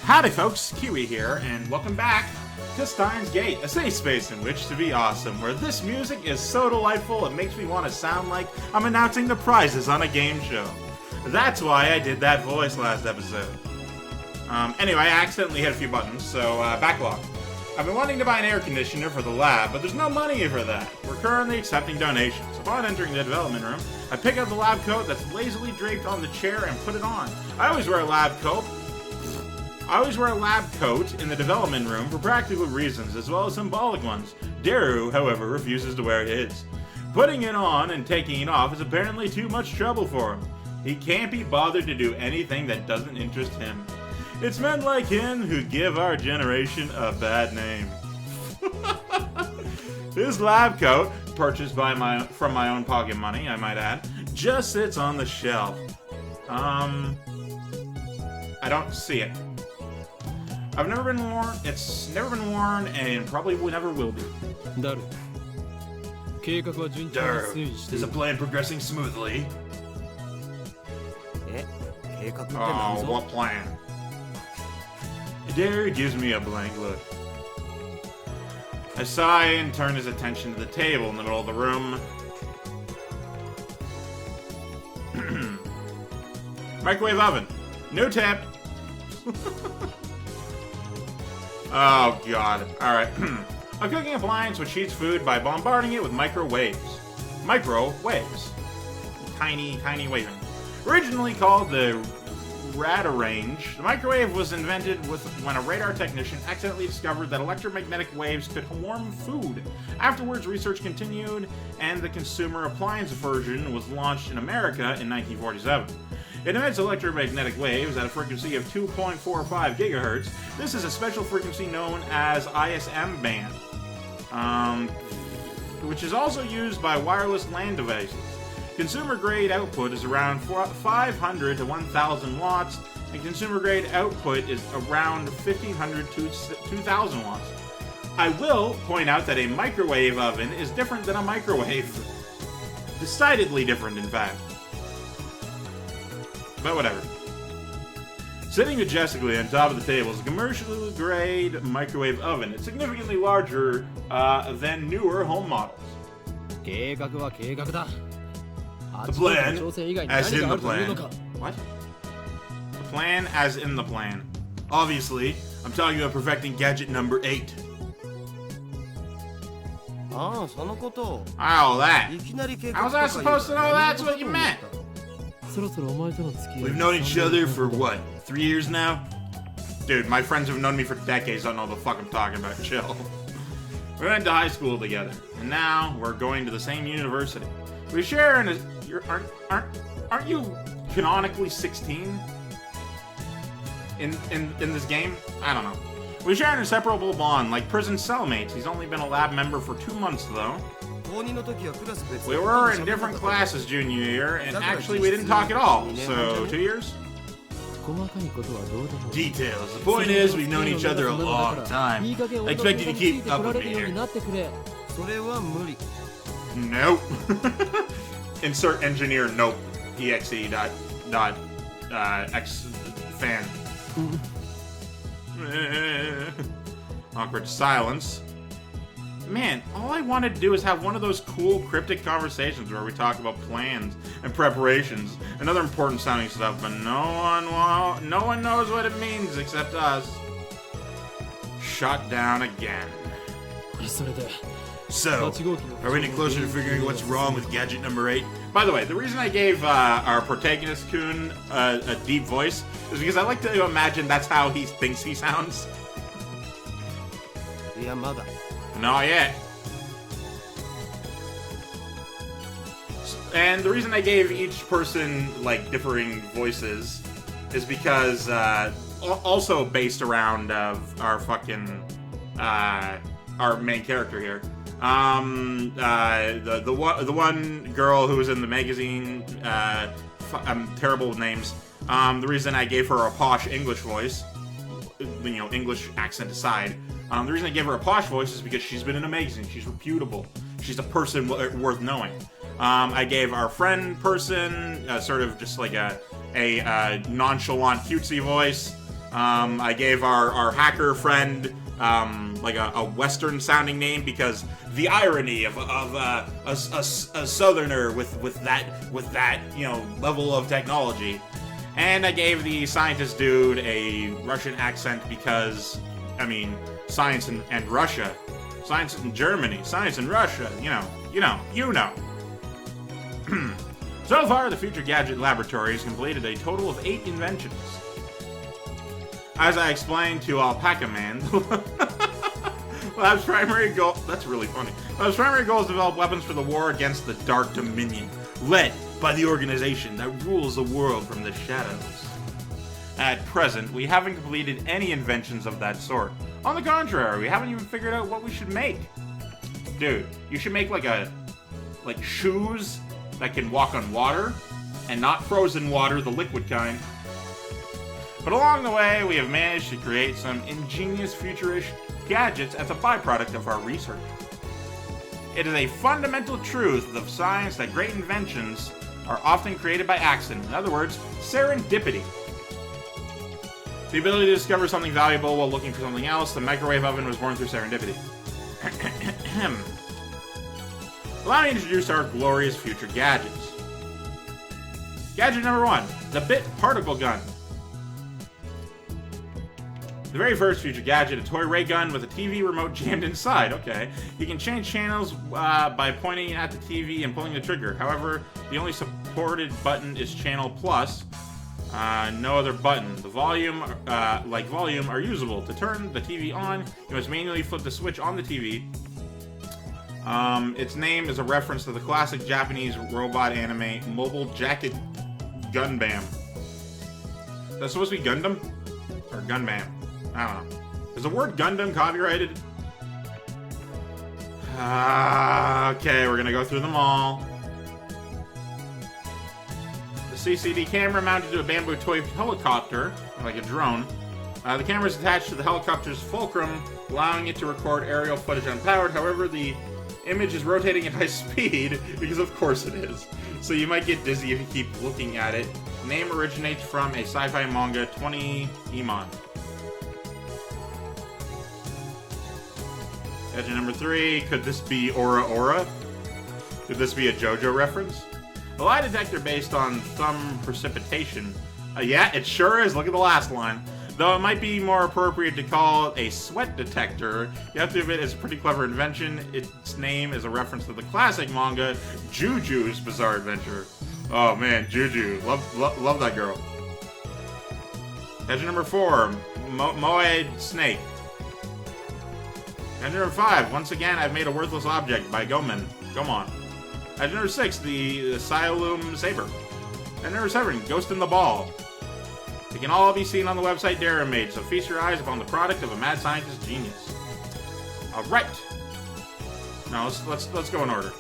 Howdy folks, Keywii here, and welcome back to Steins Gate, a safe space in which to be awesome, where this music is so delightful it makes me want to sound like I'm announcing the prizes on a game show. That's why I did that voice last episode. Anyway, I accidentally hit a few buttons, so backlog. I've been wanting to buy an air conditioner for the lab, but there's no money for that. We're currently accepting donations. Upon entering the development room, I pick up the lab coat that's lazily draped on the chair and put it on. I always wear a lab coat in the development room for practical reasons, as well as symbolic ones. Daru, however, refuses to wear his. Putting it on and taking it off is apparently too much trouble for him. He can't be bothered to do anything that doesn't interest him. It's men like him who give our generation a bad name. His lab coat, purchased from my own pocket money, I might add, just sits on the shelf. I don't see it. It's never been worn, and probably never will be. Daru, is the plan progressing smoothly? Oh, what plan? Daru gives me a blank look. I sigh and turn his attention to the table in the middle of the room. Microwave oven. No tap. Oh, God. Alright. A cooking appliance which heats food by bombarding it with microwaves. Microwaves. Tiny, tiny waving. Originally called the Radarange, the microwave was invented when a radar technician accidentally discovered that electromagnetic waves could warm food. Afterwards, research continued, and the consumer appliance version was launched in America in 1947. It emits electromagnetic waves at a frequency of 2.45 gigahertz. This is a special frequency known as ISM band, which is also used by wireless LAN devices. Consumer-grade output is around 500 to 1,000 watts, and consumer-grade output is around 1,500 to 2,000 watts. I will point out that a microwave oven is different than a microwave. Decidedly different, in fact. But whatever. Sitting majestically on top of the table is a commercial-grade microwave oven. It's significantly larger than newer home models. The plan, as in the plan. What? The plan, as in the plan. Obviously, I'm talking about perfecting gadget number 8. Oh, that. How was I supposed to know that's what you meant? We've known each other for what, 3 years now? Dude, my friends have known me for decades, don't know the fuck I'm talking about. Chill. We went to high school together, and now we're going to the same university. We share an... Aren't you canonically 16? In this game? I don't know. We share an inseparable bond, like prison cellmates. He's only been a lab member for 2 months, though. We were in different classes junior year, and actually we didn't talk at all. So, 2 years? Details. The point is, we've known each other a long time. I expect you to keep up with me here. Nope. Insert engineer nope. exe x fan. Awkward silence. Man, all I wanted to do is have one of those cool cryptic conversations where we talk about plans and preparations and other important sounding stuff, but no one knows what it means except us. Shut down again. So, are we any closer to figuring what's wrong with gadget number 8? By the way, the reason I gave our protagonist Kun a deep voice is because I like to imagine that's how he thinks he sounds. Not yet. And the reason I gave each person, like, differing voices is because, also based around our fucking, our main character here. The one girl who was in the magazine, I'm terrible with names. The reason I gave her a posh English voice, you know, English accent aside, the reason I gave her a posh voice is because she's been in a magazine. She's reputable. She's a person worth knowing. I gave our friend person sort of just like a nonchalant, cutesy voice. I gave our hacker friend like a Western-sounding name because the irony of a Southerner with that level of technology. And I gave the scientist dude a Russian accent because, I mean, science and Russia, science in Germany, science in Russia. You know. So far, the Future Gadget Laboratory has completed a total of 8 inventions. As I explained to Alpaca Man, Lab's primary goal... That's really funny. Lab's primary goal is to develop weapons for the war against the Dark Dominion, led by the organization that rules the world from the shadows. At present, we haven't completed any inventions of that sort. On the contrary, we haven't even figured out what we should make. Dude, you should make like shoes that can walk on water, and not frozen water, the liquid kind. But along the way, we have managed to create some ingenious futurish gadgets as a byproduct of our research. It is a fundamental truth of science that great inventions are often created by accident. In other words, serendipity. The ability to discover something valuable while looking for something else, the microwave oven was born through serendipity. Allow me to introduce our glorious future gadgets. Gadget number 1, the Bit Particle Gun. The very first future gadget, a toy ray gun with a TV remote jammed inside. Okay. You can change channels by pointing at the TV and pulling the trigger. However, the only supported button is Channel Plus. No other button. The volume, volume, are usable. To turn the TV on, you must manually flip the switch on the TV. Its name is a reference to the classic Japanese robot anime Mobile Jacket Gunbam. Is that supposed to be Gundam? Or Gunbam? I don't know. Is the word Gundam copyrighted? Okay, we're gonna go through them all. The CCD camera mounted to a bamboo toy helicopter, like a drone. The camera is attached to the helicopter's fulcrum, allowing it to record aerial footage unpowered. However, the image is rotating at high speed, because of course it is. So you might get dizzy if you keep looking at it. The name originates from a sci-fi manga, 20 Emon. Gadget number 3, could this be Aura Aura? Could this be a JoJo reference? A lie detector based on thumb precipitation. Yeah, it sure is. Look at the last line. Though it might be more appropriate to call it a sweat detector, you have to admit it's a pretty clever invention. Its name is a reference to the classic manga, Juju's Bizarre Adventure. Oh man, Juju. Love that girl. Gadget number 4, Moad Snake. Gadget number 5, once again, I've made a worthless object by Gomon. Gadget number 6, the Cyalume Saber. Gadget number 7, Ghost in the Ball. They can all be seen on the website Darren made, so feast your eyes upon the product of a mad scientist genius. Alright. Now let's go in order.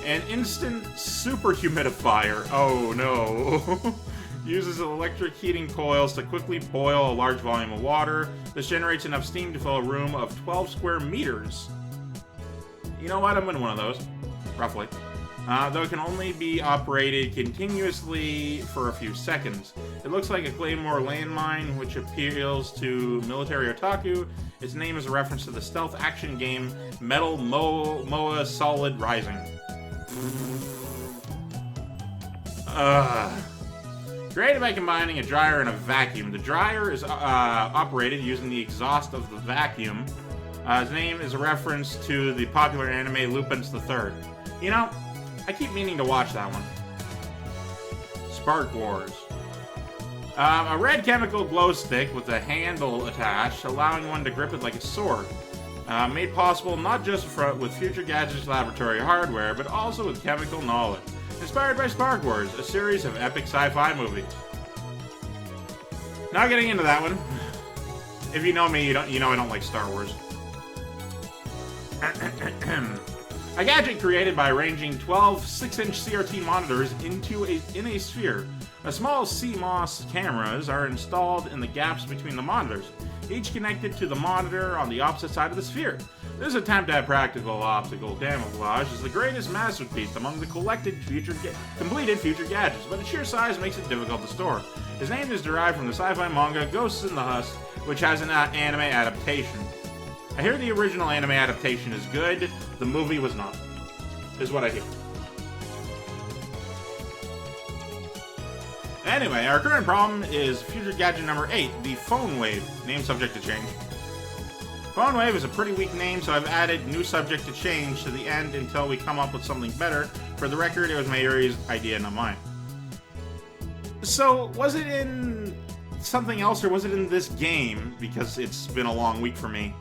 An instant super humidifier. Oh no. Uses electric heating coils to quickly boil a large volume of water. This generates enough steam to fill a room of 12 square meters. You know what? I'm in one of those. Roughly. Though it can only be operated continuously for a few seconds. It looks like a Claymore landmine, which appeals to military otaku. Its name is a reference to the stealth action game Metal Moa Solid Rising. Created by combining a dryer and a vacuum. The dryer is operated using the exhaust of the vacuum. Its name is a reference to the popular anime Lupin's the Third. You know, I keep meaning to watch that one. Spark Wars. A red chemical glow stick with a handle attached, allowing one to grip it like a sword. Made possible not just with Future Gadgets Laboratory hardware, but also with chemical knowledge. Inspired by Spark Wars, a series of epic sci-fi movies. Not getting into that one. If you know me, you know I don't like Star Wars. A gadget created by arranging 12 6-inch CRT monitors in a sphere. A small CMOS cameras are installed in the gaps between the monitors, each connected to the monitor on the opposite side of the sphere. This attempt at practical optical camouflage is the greatest masterpiece among the completed future gadgets, but its sheer size makes it difficult to store. His name is derived from the sci-fi manga Ghosts in the Husk, which has an anime adaptation. I hear the original anime adaptation is good, the movie was not, is what I hear. Anyway, our current problem is future gadget number 8, the Phone Wave, name subject to change. Phone Wave is a pretty weak name, so I've added new subject to change to the end until we come up with something better. For the record, it was Mayuri's idea, not mine. So, was it in something else, or was it in this game, because it's been a long week for me,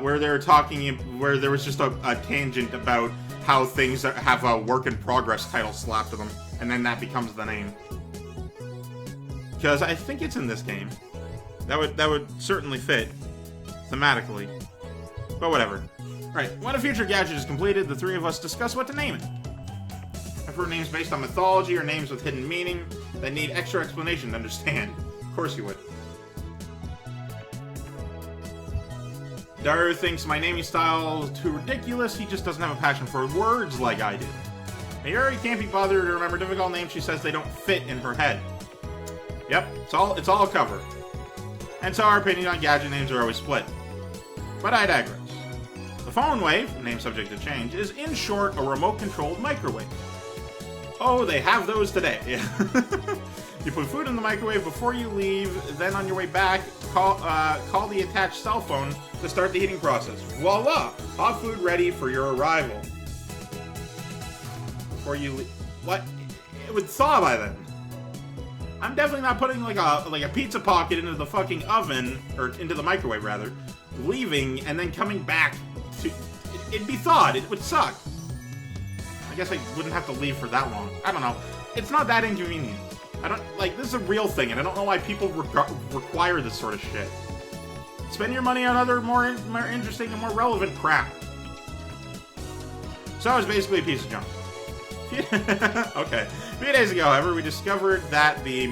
where they were talking, where there was just a tangent about how things have a work in progress title slapped to them, and then that becomes the name. Because I think it's in this game. That would certainly fit thematically. But whatever. Alright, when a future gadget is completed, the three of us discuss what to name it. I've heard names based on mythology or names with hidden meaning that need extra explanation to understand. Of course you would. Daru thinks my naming style is too ridiculous. He just doesn't have a passion for words like I do. Mayuri can't be bothered to remember difficult names. She says they don't fit in her head. Yep, it's all covered. And so our opinion on gadget names are always split. But I digress. The Phone Wave, name subject to change, is in short a remote-controlled microwave. Oh, they have those today. You put food in the microwave before you leave, then on your way back, call the attached cell phone to start the heating process. Voila! Hot food ready for your arrival. Before you leave. What? It would thaw by then. I'm definitely not putting like a pizza pocket into the fucking oven, or into the microwave rather, leaving and then coming back to. It'd be thawed. It would suck. I guess I wouldn't have to leave for that long. I don't know. It's not that inconvenient. I don't like this is a real thing, and I don't know why people require this sort of shit. Spend your money on other more interesting and more relevant crap. So it's basically a piece of junk. Okay. A few days ago, however, we discovered that the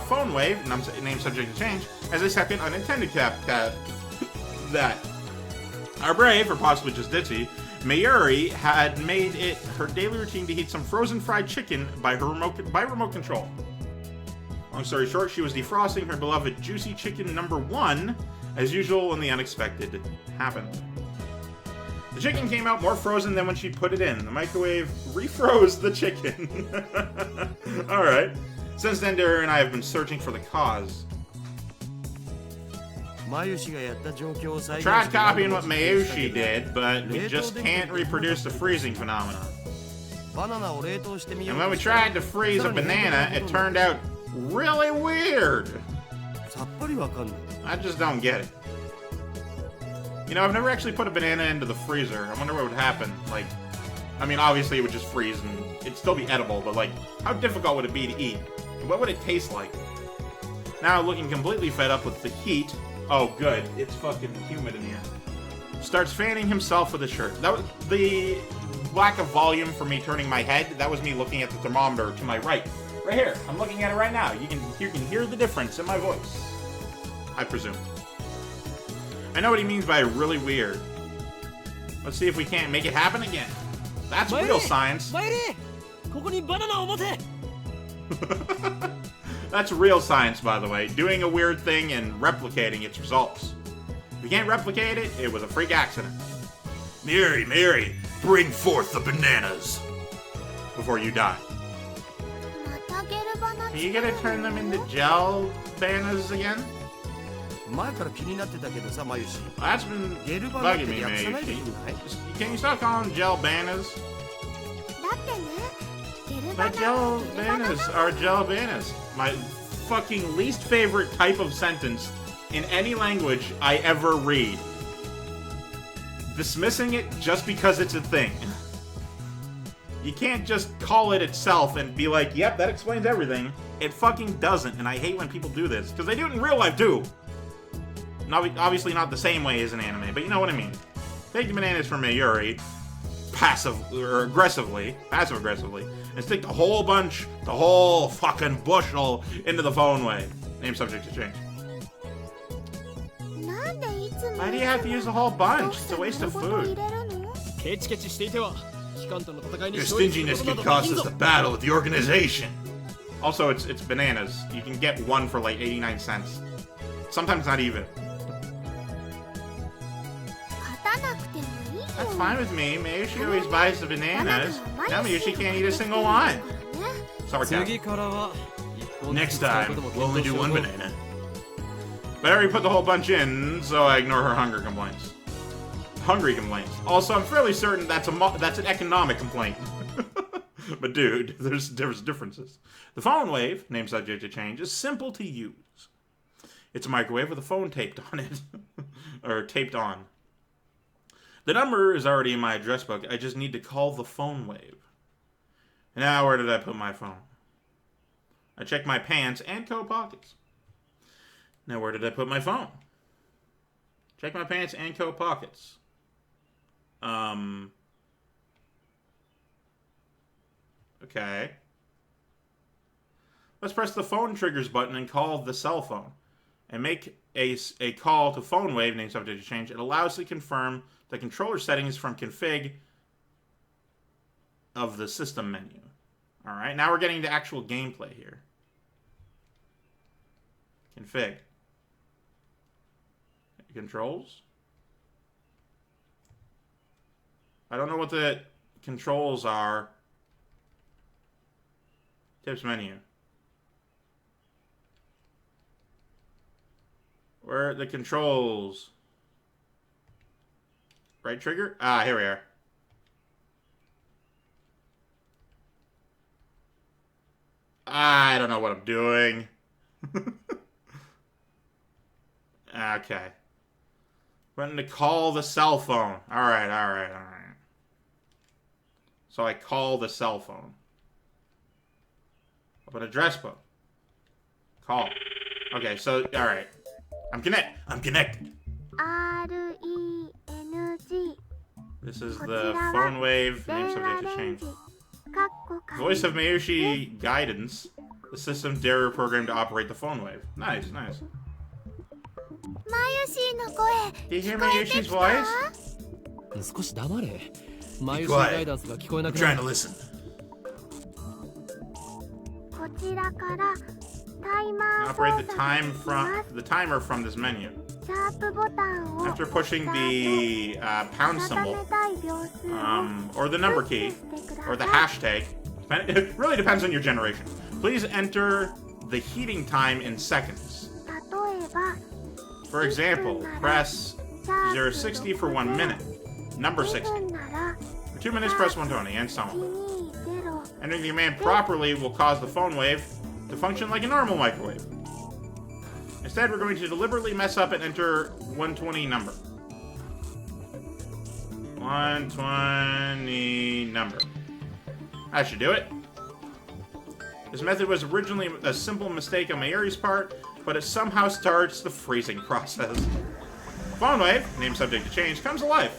Phone Wave, name subject to change, has a second unintended that our brave, or possibly just ditzy, Mayuri had made it her daily routine to heat some frozen fried chicken by remote control. Long story short, she was defrosting her beloved juicy chicken number 1, as usual when the unexpected happened. The chicken came out more frozen than when she put it in. The microwave refroze the chicken. Alright. Since then, Daru and I have been searching for the cause. Tried copying what Mayushi did, but we just can't reproduce the freezing phenomenon. And when we tried to freeze a banana, it turned out really weird. I just don't get it. You know, I've never actually put a banana into the freezer. I wonder what would happen. Like, I mean, obviously it would just freeze and it'd still be edible, but like, how difficult would it be to eat? What would it taste like? Now, looking completely fed up with the heat. Oh, good. It's fucking humid in here. Starts fanning himself with a shirt. That was the lack of volume for me turning my head. That was me looking at the thermometer to my right. Right here. I'm looking at it right now. You can hear the difference in my voice. I presume. I know what he means by really weird. Let's see if we can't make it happen again. That's real science. That's real science, by the way. Doing a weird thing and replicating its results. If you can't replicate it, it was a freak accident. Mary, bring forth the bananas. Before you die. Are you gonna turn them into gel bananas again? That's been bugging me, Mayushi. Can you stop calling them gel bananas? But gel bananas are gel bananas. My fucking least favorite type of sentence in any language I ever read. Dismissing it just because it's a thing. You can't just call it itself and be like, yep, that explains everything. It fucking doesn't, and I hate when people do this, because they do it in real life too. Obviously not the same way as an anime, but you know what I mean. Take the bananas from Mayuri, passive-aggressively, and stick the whole fucking bushel into the Phone Wave. Name subject to change. Why do you have to use the whole bunch? It's a waste of food. Your stinginess could cost us the battle with the organization. Also, it's bananas. You can get one for like 89 cents. Sometimes not even. That's fine with me. Mayushi always buys the bananas. Now Mayushi can't eat a single one. Sarcasm. Next time, we'll only do one banana. But I already put the whole bunch in, so I ignore her hunger complaints. Hungry complaints. Also, I'm fairly certain that's an economic complaint. But dude, there's differences. The phone wave, name subject to change, is simple to use. It's a microwave with a phone taped on it. Or taped on. The number is already in my address book. I just need to call the phone wave. Now, where did I put my phone? I checked my pants and coat pockets. Now, where did I put my phone? Check my pants and coat pockets. Okay. Let's press the phone triggers button and call the cell phone. And make a call to phone wave, name subject to change. It allows to confirm the controller settings from config of the system menu. Alright, now we're getting to actual gameplay here. Config. Controls. I don't know what the controls are. Tips menu. Where are the controls? Right trigger? Ah, here we are. I don't know what I'm doing. Okay. Button to call the cell phone. Alright. So I call the cell phone. Open address book. Call. Okay, so, alright. I'm connected. This is the phone wave, name subject to change. Voice of Mayushi guidance. The system dare program to operate the phone wave. Nice. Do you hear Mayushi's voice? Be quiet. I'm trying to listen. Operate the timer from this menu. After pushing the pound symbol, or the number key, or the hashtag, it really depends on your generation. Please enter the heating time in seconds. For example, press 060 for 1 minute, number 60. For 2 minutes, press 120, and so on. Entering the command properly will cause the phone wave to function like a normal microwave. Instead, we're going to deliberately mess up and enter 120 number. 120 number. That should do it. This method was originally a simple mistake on Mayuri's part, but it somehow starts the freezing process. Phone wave, name subject to change, comes alive.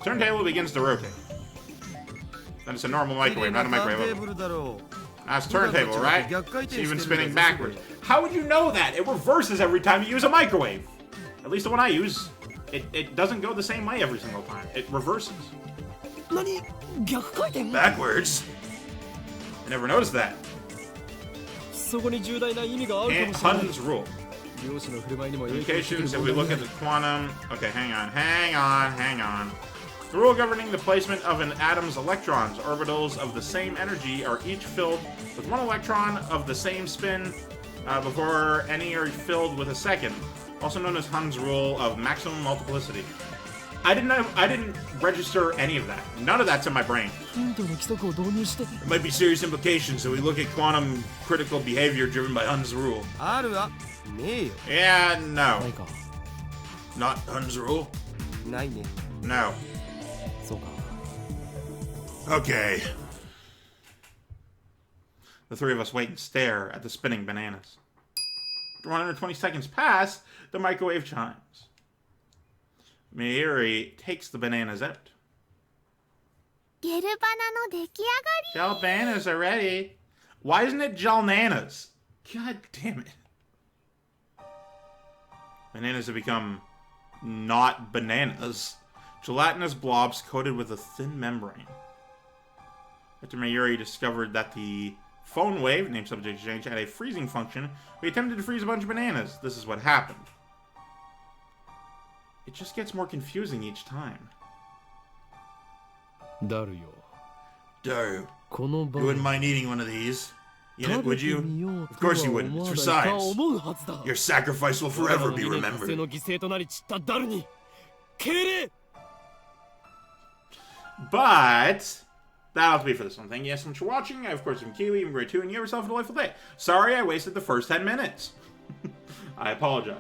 Turntable begins to rotate. Then it's a normal microwave, not a microwave. That's turntable, right? It's even spinning backwards. How would you know that? It reverses every time you use a microwave. At least the one I use, it doesn't go the same way every single time. It reverses. Backwards? I never noticed that. Hun's rule. Implications, if we look at the quantum... Okay, hang on. The rule governing the placement of an atom's electrons, orbitals of the same energy, are each filled with one electron of the same spin before any are filled with a second, also known as Hun's rule of maximum multiplicity. I didn't register any of that. None of that's in my brain. There might be serious implications, so we look at quantum critical behavior driven by Hun's rule. Yeah, no. Not Hun's rule? No. Okay. The three of us wait and stare at the spinning bananas. 120 seconds pass, the microwave chimes. Mayuri takes the bananas out. Gel bananas are ready. Why isn't it gelnanas? God damn it. Bananas have become not bananas. Gelatinous blobs coated with a thin membrane. After Mayuri discovered that the Phone wave, name subject exchange, had a freezing function. We attempted to freeze a bunch of bananas. This is what happened. It just gets more confusing each time. Daru. You wouldn't mind eating one of these? Would you? Of course you wouldn't. It's for science. Your sacrifice will forever be remembered. But that'll have to be for this one. Thank you so much for watching. I, of course, am Keywii. I'm great too, and you have yourself a delightful day. Sorry I wasted the first 10 minutes. I apologize.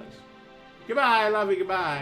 Goodbye. Love you. Goodbye.